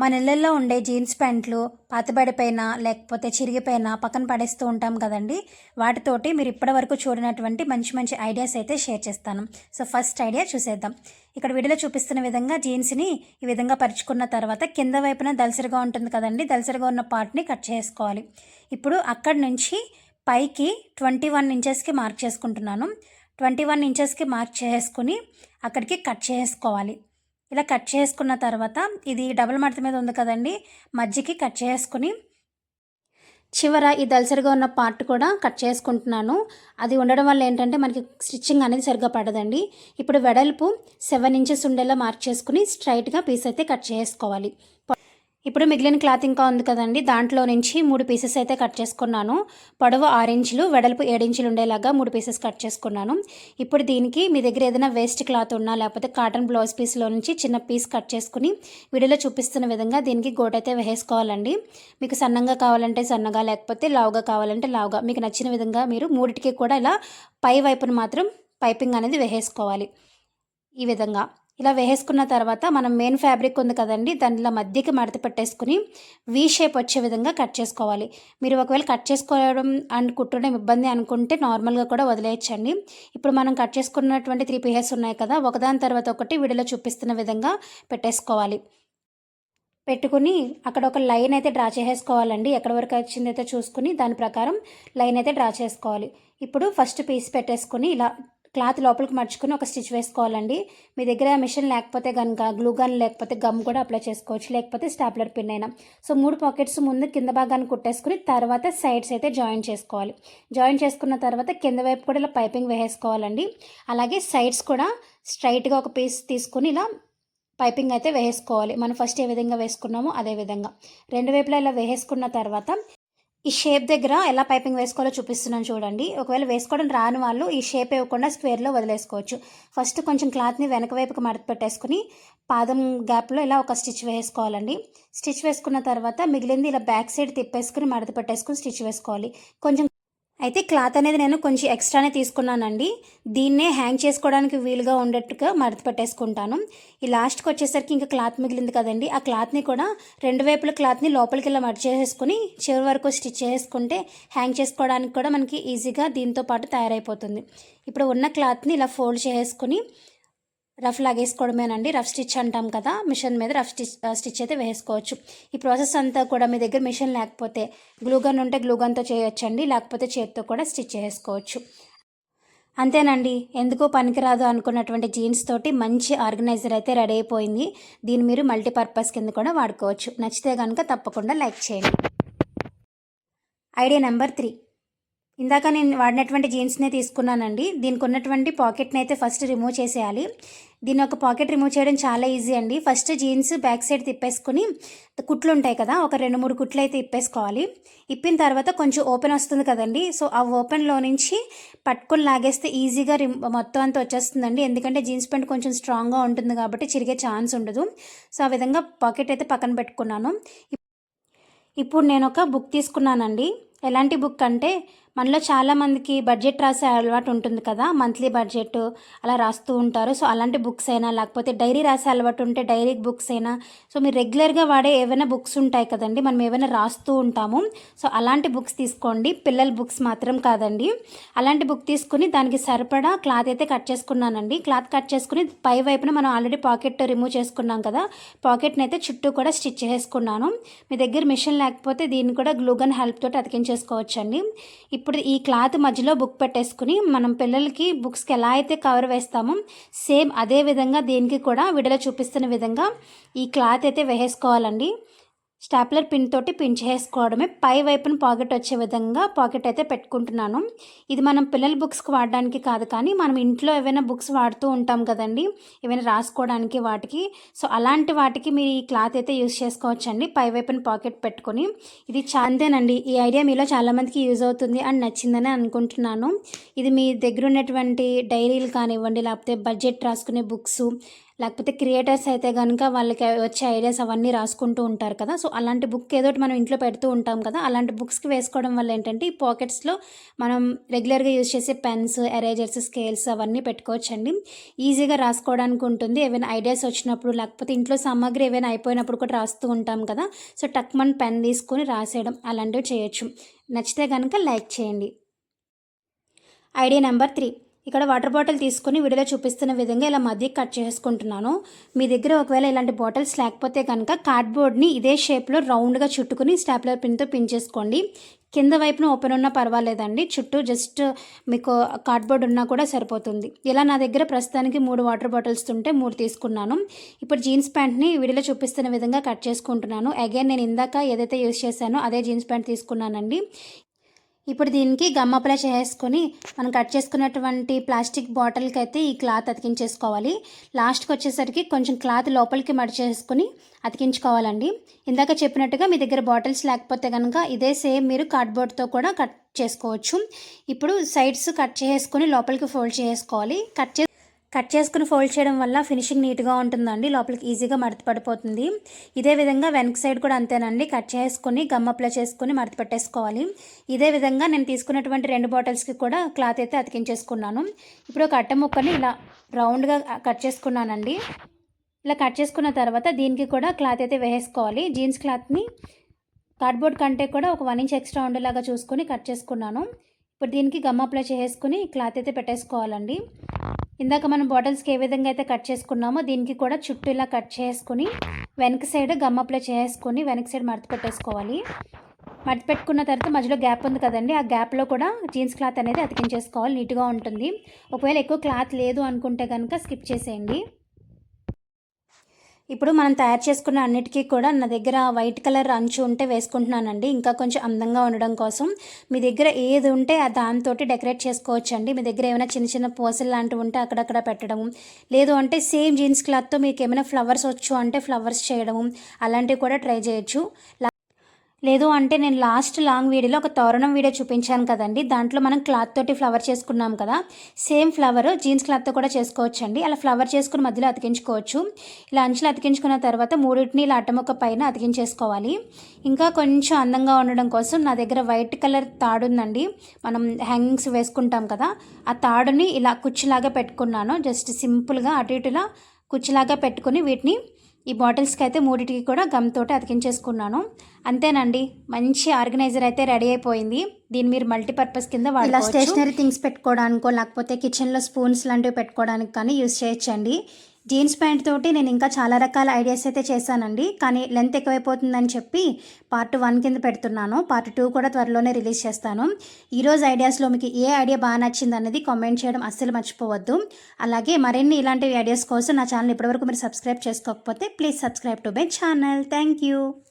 మన ఇళ్ళల్లో ఉండే జీన్స్ ప్యాంట్లు పాతబడిపోయినా లేకపోతే చిరిగిపోయినా పక్కన పడేస్తూ ఉంటాం కదండి. వాటితోటి మీరు ఇప్పటివరకు చూడనటువంటి మంచి మంచి ఐడియాస్ అయితే షేర్ చేస్తాను. సో ఫస్ట్ ఐడియా చూసేద్దాం. ఇక్కడ వీడియోలో చూపిస్తున్న విధంగా జీన్స్ని ఈ విధంగా పరుచుకున్న తర్వాత కింద వైపున దలసరిగా ఉంటుంది కదండి, దలసరిగా ఉన్న పార్ట్ని కట్ చేసుకోవాలి. ఇప్పుడు అక్కడి నుంచి పైకి 21 ఇంచెస్కి మార్క్ చేసుకుంటున్నాను. 21 ఇంచెస్కి మార్క్ చేసుకుని అక్కడికి కట్ చేసుకోవాలి. ఇలా కట్ చేసుకున్న తర్వాత ఇది డబుల్ మడత మీద ఉంది కదండి, మధ్యకి కట్ చేసుకుని చివర ఈ దలసరిగా ఉన్న పార్ట్ కూడా కట్ చేసుకుంటున్నాను. అది ఉండడం వల్ల ఏంటంటే మనకి స్టిచ్చింగ్ అనేది సరిగ్గా పడదండి. ఇప్పుడు వెడల్పు 7 ఇంచెస్ ఉండేలా మార్క్ చేసుకుని స్ట్రైట్గా పీస్ అయితే కట్ చేసుకోవాలి. ఇప్పుడు మిగిలిన క్లాత్ ఇంకా ఉంది కదండి, దాంట్లో నుంచి 3 పీసెస్ అయితే కట్ చేసుకున్నాను. పొడవు 6 ఇంచులు, వెడల్పు 7 ఇంచులు ఉండేలాగా 3 పీసెస్ కట్ చేసుకున్నాను. ఇప్పుడు దీనికి మీ దగ్గర ఏదైనా వేస్ట్ క్లాత్ ఉన్నా లేకపోతే కాటన్ బ్లౌజ్ పీస్లో నుంచి చిన్న పీస్ కట్ చేసుకుని వీడియోలో చూపిస్తున్న విధంగా దీనికి గోటైతే వేసుకోవాలండి. మీకు సన్నంగా కావాలంటే సన్నగా, లేకపోతే లావుగా కావాలంటే లావుగా, మీకు నచ్చిన విధంగా మీరు మూడిటికి కూడా ఇలా పై వైపున మాత్రం పైపింగ్ అనేది వేసుకోవాలి. ఈ విధంగా ఇలా వేసుకున్న తర్వాత మనం మెయిన్ ఫ్యాబ్రిక్ ఉంది కదండి, దానిలో మధ్యకి మడత పెట్టేసుకుని వీ షేప్ వచ్చే విధంగా కట్ చేసుకోవాలి. మీరు ఒకవేళ కట్ చేసుకోవడం అండ్ కుట్టడం ఇబ్బంది అనుకుంటే నార్మల్గా కూడా వదిలేయచ్చండి. ఇప్పుడు మనం కట్ చేసుకున్నటువంటి 3 పీసెస్ ఉన్నాయి కదా, ఒకదాని తర్వాత ఒకటి వీడియోలో చూపిస్తున్న విధంగా పెట్టేసుకోవాలి. పెట్టుకుని అక్కడ ఒక లైన్ అయితే డ్రా చేసేసుకోవాలండి. ఎక్కడి వరకు వచ్చిందైతే చూసుకుని దాని ప్రకారం లైన్ అయితే డ్రా చేసుకోవాలి. ఇప్పుడు ఫస్ట్ పీస్ పెట్టేసుకుని ఇలా క్లాత్ లోపలికి మర్చుకుని ఒక స్టిచ్ వేసుకోవాలండి. మీ దగ్గర మిషన్ లేకపోతే కనుక గ్లూ గన్ లేకపోతే గమ్ కూడా అప్లై చేసుకోవచ్చు, లేకపోతే స్టాప్లర్ పిన్ అయినా. సో 3 పాకెట్స్ ముందు కింద భాగాన్ని కుట్టేసుకుని తర్వాత సైడ్స్ అయితే జాయిన్ చేసుకోవాలి. జాయిన్ చేసుకున్న తర్వాత కింద వైపు కూడా ఇలా పైపింగ్ వేసుకోవాలండి. అలాగే సైడ్స్ కూడా స్ట్రైట్గా ఒక పీస్ తీసుకుని ఇలా పైపింగ్ అయితే వేసుకోవాలి. మనం ఫస్ట్ ఏ విధంగా వేసుకున్నామో అదే విధంగా 2 వైపులా ఇలా వేసుకున్న తర్వాత ఈ షేప్ దగ్గర ఎలా పైపింగ్ వేసుకోవాలో చూపిస్తున్నాను చూడండి. ఒకవేళ వేసుకోవడం రాని వాళ్ళు ఈ షేప్ ఇవ్వకుండా స్క్వేర్లో వదిలేసుకోవచ్చు. ఫస్ట్ కొంచెం క్లాత్ని వెనక వైపుకి మడత పెట్టేసుకుని పాదం గ్యాప్లో ఇలా ఒక స్టిచ్ వేసుకోవాలండి. స్టిచ్ వేసుకున్న తర్వాత మిగిలింది ఇలా బ్యాక్ సైడ్ తిప్పేసుకుని మడత పెట్టేసుకుని స్టిచ్ వేసుకోవాలి. కొంచెం అయితే క్లాత్ అనేది నేను కొంచెం ఎక్స్ట్రానే తీసుకున్నానండి. దీన్నే హ్యాంగ్ చేసుకోవడానికి వీలుగా ఉండేట్టుగా మడత పెట్టేసుకుంటాను. ఈ లాస్ట్కి వచ్చేసరికి ఇంకా క్లాత్ మిగిలింది కదండి, ఆ క్లాత్ని కూడా 2 వైపుల క్లాత్ని లోపలికి ఇలా మడత చేసేసుకుని చివరి వరకు స్టిచ్ చేసుకుంటే హ్యాంగ్ చేసుకోవడానికి కూడా మనకి ఈజీగా దీంతో పాటు తయారైపోతుంది. ఇప్పుడు ఉన్న క్లాత్ని ఇలా ఫోల్డ్ చేసుకుని రఫ్ లాగేసుకోవడమేనండి. రఫ్ స్టిచ్ అంటాం కదా, మిషన్ మీద రఫ్ స్టిచ్ అయితే వేసుకోవచ్చు. ఈ ప్రాసెస్ అంతా కూడా మీ దగ్గర మిషన్ లేకపోతే గ్లూగన్ ఉంటే గ్లూగన్తో చేయొచ్చండి, లేకపోతే చేతితో కూడా స్టిచ్ చేసుకోవచ్చు. అంతేనండి, ఎందుకో పనికిరాదు అనుకున్నటువంటి జీన్స్ తోటి మంచి ఆర్గనైజర్ అయితే రెడీ అయిపోయింది. దీన్ని మీరు మల్టీపర్పస్ కింద కూడా వాడుకోవచ్చు. నచ్చితే కనుక తప్పకుండా లైక్ చేయండి. Idea number 3. ఇందాక నేను వాడినటువంటి జీన్స్నే తీసుకున్నానండి. దీనికి ఉన్నటువంటి పాకెట్ని అయితే ఫస్ట్ రిమూవ్ చేసేయాలి. దీని ఒక పాకెట్ రిమూవ్ చేయడం చాలా ఈజీ అండి. ఫస్ట్ జీన్స్ బ్యాక్ సైడ్ తిప్పేసుకుని కుట్లు ఉంటాయి కదా, ఒక 2-3 కుట్లు అయితే ఇప్పేసుకోవాలి. ఇప్పిన తర్వాత కొంచెం ఓపెన్ వస్తుంది కదండి, సో ఆ ఓపెన్లో నుంచి పట్టుకొని లాగేస్తే ఈజీగా మొత్తం అంతా వచ్చేస్తుందండి. ఎందుకంటే జీన్స్ ప్యాంట్ కొంచెం స్ట్రాంగ్గా ఉంటుంది కాబట్టి చిరిగే ఛాన్స్ ఉండదు. సో ఆ విధంగా పాకెట్ అయితే పక్కన పెట్టుకున్నాను. ఇప్పుడు నేను ఒక బుక్ తీసుకున్నానండి. ఎలాంటి బుక్ అంటే మనలో చాలామందికి బడ్జెట్ రాసే అలవాటు ఉంటుంది కదా, మంత్లీ బడ్జెట్ అలా రాస్తూ ఉంటారు. సో అలాంటి బుక్స్ అయినా, లేకపోతే డైరీ రాసే అలవాటు ఉంటే డైరీ బుక్స్ అయినా, సో మీరు రెగ్యులర్గా వాడే ఏవైనా బుక్స్ ఉంటాయి కదండి, మనం ఏవైనా రాస్తూ ఉంటాము. సో అలాంటి బుక్స్ తీసుకోండి, పిల్లల బుక్స్ మాత్రం కాదండి. అలాంటి బుక్ తీసుకుని దానికి సరిపడా క్లాత్ అయితే కట్ చేసుకున్నానండి. క్లాత్ కట్ చేసుకుని పై వైపున మనం ఆల్రెడీ పాకెట్ రిమూవ్ చేసుకున్నాం కదా, పాకెట్ని అయితే చుట్టూ కూడా స్టిచ్ చేసుకున్నాను. మీ దగ్గర మిషన్ లేకపోతే దీన్ని కూడా గ్లూగన్ హెల్ప్ తోటి అతికించేసుకోవచ్చండి. ఇప్పుడు ఈ క్లాత్ మధ్యలో బుక్ పెట్టేసుకుని మనం పిల్లలకి బుక్స్కి ఎలా అయితే కవర్ వేస్తామో సేమ్ అదే విధంగా దీనికి కూడా వీడియోలో చూపిస్తున్న విధంగా ఈ క్లాత్ అయితే వేసుకోవాలండి. స్టాప్లర్ పిన్ తోటి పిన్ చేసుకోవడమే. పై వైపున పాకెట్ వచ్చే విధంగా పాకెట్ అయితే పెట్టుకుంటున్నాను. ఇది మనం పిల్లల బుక్స్కి వాడడానికి కాదు, కానీ మనం ఇంట్లో ఏవైనా బుక్స్ వాడుతూ ఉంటాం కదండి, ఏమైనా రాసుకోవడానికి వాటికి. సో అలాంటి వాటికి మీరు ఈ క్లాత్ అయితే యూజ్ చేసుకోవచ్చండి, పై వైపున పాకెట్ పెట్టుకొని. ఇది అంతేనండి. ఈ ఐడియా మీలో చాలామందికి యూజ్ అవుతుంది అని నచ్చిందని అనుకుంటున్నాను. ఇది మీ దగ్గర ఉన్నటువంటి డైరీలు కానివ్వండి, లేకపోతే బడ్జెట్ రాసుకునే బుక్స్, లేకపోతే క్రియేటర్స్ అయితే కనుక వాళ్ళకి వచ్చే ఐడియాస్ అవన్నీ రాసుకుంటూ ఉంటారు కదా. సో అలాంటి బుక్ ఏదో ఒకటి మనం ఇంట్లో పెడుతూ ఉంటాం కదా. అలాంటి బుక్స్కి వేసుకోవడం వల్ల ఏంటంటే ఈ పాకెట్స్లో మనం రెగ్యులర్గా యూజ్ చేసే పెన్స్, ఎరేజర్స్, స్కేల్స్ అవన్నీ పెట్టుకోవచ్చండి. ఈజీగా రాసుకోవడానికి ఉంటుంది. ఏవైనా ఐడియాస్ వచ్చినప్పుడు లేకపోతే ఇంట్లో సామాగ్రి ఏవైనా అయిపోయినప్పుడు కూడా రాస్తూ ఉంటాం కదా. సో టక్మన్ పెన్ తీసుకొని రాసేయడం అలాంటివి చేయొచ్చు. నచ్చితే కనుక లైక్ చేయండి. Idea number 3. ఇక్కడ వాటర్ బాటిల్ తీసుకొని వీడియోలో చూపిస్తున్న విధంగా ఇలా మధ్యకి కట్ చేసుకుంటున్నాను. మీ దగ్గర ఒకవేళ ఇలాంటి బాటిల్స్ లేకపోతే కనుక కార్డ్బోర్డ్ని ఇదే షేప్లో రౌండ్గా చుట్టుకుని స్టాప్లర్ పిన్తో పిన్ చేసుకోండి. కింద వైపున ఓపెన్ ఉన్నా పర్వాలేదండి, చుట్టూ జస్ట్ మీకు కార్డ్బోర్డ్ ఉన్నా కూడా సరిపోతుంది. ఇలా నా దగ్గర ప్రస్తుతానికి 3 వాటర్ బాటిల్స్ ఉంటే 3 తీసుకున్నాను. ఇప్పుడు జీన్స్ ప్యాంట్ని వీడియోలో చూపిస్తున్న విధంగా కట్ చేసుకుంటున్నాను. అగైన్ నేను ఇందాక ఏదైతే యూజ్ చేశానో అదే జీన్స్ ప్యాంట్ తీసుకున్నానండి. ఇప్పుడు దీనికి గమ్ అప్లై చేసుకొని మనం కట్ చేసుకున్నటువంటి ప్లాస్టిక్ బాటిల్కి అయితే ఈ క్లాత్ అతికించేసుకోవాలి. లాస్ట్కి వచ్చేసరికి కొంచెం క్లాత్ లోపలికి మడిచేసుకొని అతికించుకోవాలండి. ఇందాక చెప్పినట్టుగా మీ దగ్గర బాటిల్స్ లేకపోతే కనుక ఇదే సేమ్ మీరు కార్డ్బోర్డ్తో కూడా కట్ చేసుకోవచ్చు. ఇప్పుడు సైడ్స్ కట్ చేసుకొని లోపలికి ఫోల్డ్ చేసుకోవాలి. కట్ చేసుకుని ఫోల్డ్ చేయడం వల్ల ఫినిషింగ్ నీట్గా ఉంటుందండి, లోపలికి ఈజీగా మడత పడిపోతుంది. ఇదే విధంగా వెనక్ సైడ్ కూడా అంతేనండి, కట్ చేసుకుని గమ్ అప్లై చేసుకుని మడత పెట్టేసుకోవాలి. ఇదే విధంగా నేను తీసుకున్నటువంటి 2 బాటిల్స్కి కూడా క్లాత్ అయితే అతికించేసుకున్నాను. ఇప్పుడు ఒక అట్ట ముక్కని ఇలా రౌండ్గా కట్ చేసుకున్నానండి. ఇలా కట్ చేసుకున్న తర్వాత దీనికి కూడా క్లాత్ అయితే వేసుకోవాలి. జీన్స్ క్లాత్ని కార్డ్బోర్డ్ కంటే కూడా ఒక 1 ఇంచ్ ఎక్స్ట్రా ఉండేలాగా చూసుకొని కట్ చేసుకున్నాను. ఇప్పుడు దీనికి గమ్ అప్లై చేసుకుని క్లాత్ అయితే పెట్టేసుకోవాలండి. ఇందాక మనం బాటిల్స్కి ఏ విధంగా అయితే కట్ చేసుకున్నామో దీనికి కూడా చుట్టూ ఇలా కట్ చేసుకుని వెనక సైడ్ గమ్ అప్లై చేసుకొని వెనక సైడ్ మడత పెట్టేసుకోవాలి. మడత పెట్టుకున్న తర్వాత మధ్యలో గ్యాప్ ఉంది కదండి, ఆ గ్యాప్లో కూడా జీన్స్ క్లాత్ అనేది అతికించేసుకోవాలి, నీట్గా ఉంటుంది. ఒకవేళ ఎక్కువ క్లాత్ లేదు అనుకుంటే కనుక స్కిప్ చేసేయండి. ఇప్పుడు మనం తయారు చేసుకున్న అన్నిటికీ కూడా నా దగ్గర వైట్ కలర్ అంచు ఉంటే వేసుకుంటున్నానండి, ఇంకా కొంచెం అందంగా ఉండడం కోసం. మీ దగ్గర ఏది ఉంటే దాంతో డెకరేట్ చేసుకోవచ్చండి. మీ దగ్గర ఏమైనా చిన్న చిన్న పూసలు లాంటివి ఉంటే అక్కడక్కడ పెట్టడం, లేదు అంటే సేమ్ జీన్స్ క్లాత్తో మీకు ఏమైనా ఫ్లవర్స్ వచ్చు అంటే ఫ్లవర్స్ చేయడం అలాంటివి కూడా ట్రై చేయొచ్చు. లేదు అంటే నేను లాస్ట్ లాంగ్ వీడియోలో ఒక తోరణం వీడియో చూపించాను కదండి, దాంట్లో మనం క్లాత్ తోటి ఫ్లవర్ చేసుకున్నాం కదా, సేమ్ ఫ్లవర్ జీన్స్ క్లాత్తో కూడా చేసుకోవచ్చండి. అలా ఫ్లవర్ చేసుకుని మధ్యలో అతికించుకోవచ్చు. ఇలా అంచులు అతికించుకున్న తర్వాత 3 ఇలా అట్టముక్క పైన అతికించేసుకోవాలి. ఇంకా కొంచెం అందంగా ఉండడం కోసం నా దగ్గర వైట్ కలర్ తాడు ఉందండి, మనం హ్యాంగింగ్స్ వేసుకుంటాం కదా, ఆ తాడుని ఇలా కుచ్చులాగా పెట్టుకున్నాను. జస్ట్ సింపుల్గా అటు ఇటులా కుచ్చులాగా పెట్టుకుని వీటిని ఈ బాటిల్స్కి అయితే 3టికి కూడా గమ్ తోటి అతికించేసుకున్నాను. అంతేనండి, మంచి ఆర్గనైజర్ అయితే రెడీ అయిపోయింది. దీన్ని మీరు మల్టీపర్పస్ కింద ఇలా స్టేషనరీ థింగ్స్ పెట్టుకోవడానికో లేకపోతే కిచెన్లో స్పూన్స్ లాంటివి పెట్టుకోవడానికి కానీ యూజ్ చేయొచ్చండి. జీన్స్ ప్యాంట్ తోటి నేను ఇంకా చాలా రకాల ఐడియాస్ అయితే చేశానండి, కానీ లెంత్ ఎక్కువైపోతుందని చెప్పి పార్ట్ 1 కింద పెడుతున్నాను. పార్ట్ 2 కూడా త్వరలోనే రిలీజ్ చేస్తాను. ఈరోజు ఐడియాస్లో మీకు ఏ ఐడియా బాగా నచ్చింది అనేది కామెంట్ చేయడం అస్సలు మర్చిపోవద్దు. అలాగే మరిన్ని ఇలాంటి ఐడియాస్ కోసం నా ఛానల్ ఇప్పటివరకు మీరు సబ్స్క్రైబ్ చేసుకోకపోతే please subscribe to my channel. Thank you.